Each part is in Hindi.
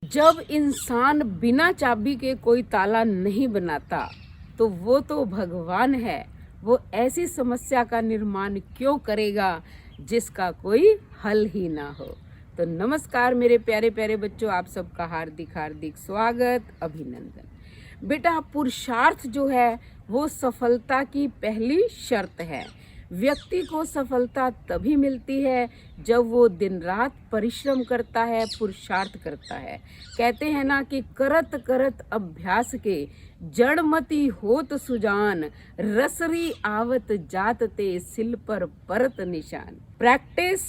जब इंसान बिना चाबी के कोई ताला नहीं बनाता तो वो तो भगवान है। वो ऐसी समस्या का निर्माण क्यों करेगा जिसका कोई हल ही ना हो। तो नमस्कार मेरे प्यारे प्यारे बच्चों, आप सबका हार्दिक हार्दिक स्वागत, अभिनंदन। बेटा, पुरुषार्थ जो है वो सफलता की पहली शर्त है। व्यक्ति को सफलता तभी मिलती है जब वो दिन रात परिश्रम करता है, पुरुषार्थ करता है। कहते हैं ना कि करत करत अभ्यास के जड़मती होत सुजान, रसरी आवत जात ते सिल पर परत निशान। Practice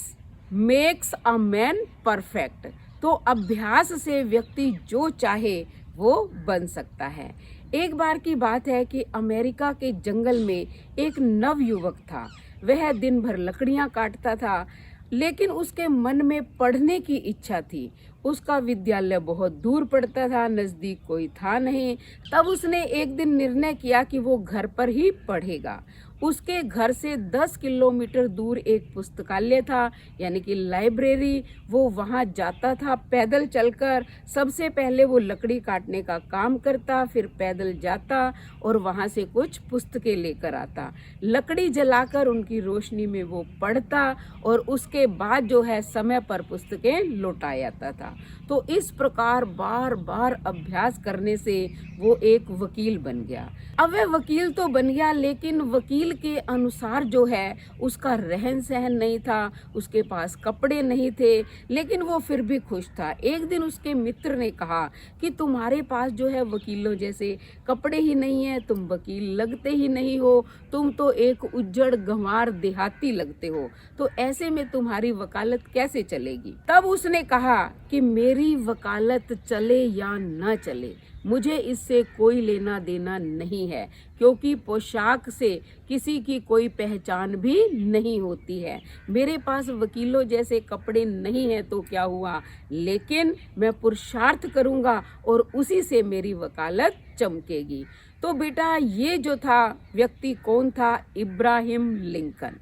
makes a man perfect. तो अभ्यास से व्यक्ति जो चाहे वो बन सकता है। एक बार की बात है कि अमेरिका के जंगल में एक नव युवक था। वह दिन भर लकड़ियां काटता था, लेकिन उसके मन में पढ़ने की इच्छा थी। उसका विद्यालय बहुत दूर पड़ता था, नज़दीक कोई था नहीं। तब उसने एक दिन निर्णय किया कि वो घर पर ही पढ़ेगा। उसके घर से 10 किलोमीटर दूर एक पुस्तकालय था, यानी कि लाइब्रेरी। वो वहाँ जाता था पैदल चलकर। सबसे पहले वो लकड़ी काटने का काम करता, फिर पैदल जाता और वहाँ से कुछ पुस्तकें लेकर आता। लकड़ी जलाकर उनकी रोशनी में वो पढ़ता और उसके बाद जो है समय पर पुस्तकें लौटा आता था। तो इस प्रकार बार बार अभ्यास करने से वो एक वकील बन गया। अब वह वकील तो बन गया, लेकिन वकील के अनुसार जो है उसका रहन सहन नहीं था, उसके पास कपड़े नहीं थे, लेकिन वो फिर भी खुश था। एक दिन उसके मित्र ने कहा कि तुम्हारे पास जो है वकीलों जैसे कपड़े ही नहीं है, तुम वकील लगते ही नहीं हो, तुम तो एक उज्जड़ गंवार देहाती लगते हो, तो ऐसे में तुम्हारी वकालत कैसे चलेगी। तब उसने कहा कि मेरी वकालत चले या न चले, मुझे इससे कोई लेना देना नहीं है, क्योंकि पोशाक से किसी की कोई पहचान भी नहीं होती है। मेरे पास वकीलों जैसे कपड़े नहीं हैं तो क्या हुआ, लेकिन मैं पुरुषार्थ करूँगा और उसी से मेरी वकालत चमकेगी। तो बेटा, ये जो था व्यक्ति कौन था? इब्राहिम लिंकन।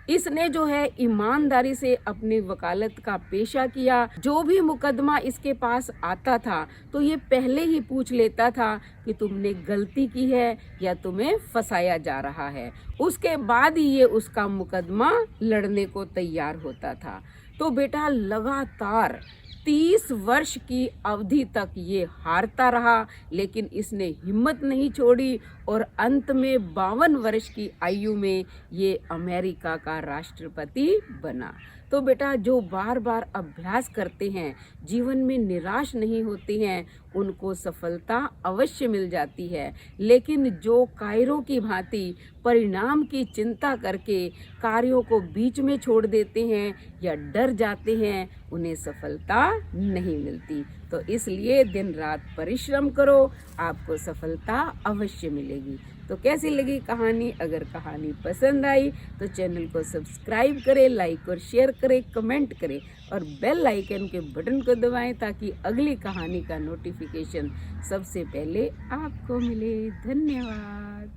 इसने जो है ईमानदारी से अपनी वकालत का पेशा किया। जो भी मुकदमा इसके पास आता था तो ये पहले ही पूछ लेता था कि तुमने गलती की है या तुम्हें फंसाया जा रहा है। उसके बाद ही ये उसका मुकदमा लड़ने को तैयार होता था। तो बेटा, लगातार 30 वर्ष की अवधि तक ये हारता रहा, लेकिन इसने हिम्मत नहीं छोड़ी और अंत में 52 वर्ष की आयु में ये अमेरिका का राष्ट्रपति बना। तो बेटा, जो बार बार अभ्यास करते हैं, जीवन में निराश नहीं होते हैं, उनको सफलता अवश्य मिल जाती है। लेकिन जो कायरों की भांति परिणाम की चिंता करके कार्यों को बीच में छोड़ देते हैं या डर जाते हैं, उन्हें सफलता नहीं मिलती। तो इसलिए दिन रात परिश्रम करो, आपको सफलता अवश्य मिलेगी। तो कैसी लगी कहानी? अगर कहानी पसंद आई तो चैनल को सब्सक्राइब करें, लाइक और शेयर करें, कमेंट करें और बेल आइकन के बटन को दबाएं ताकि अगली कहानी का नोटिफिकेशन सबसे पहले आपको मिले। धन्यवाद।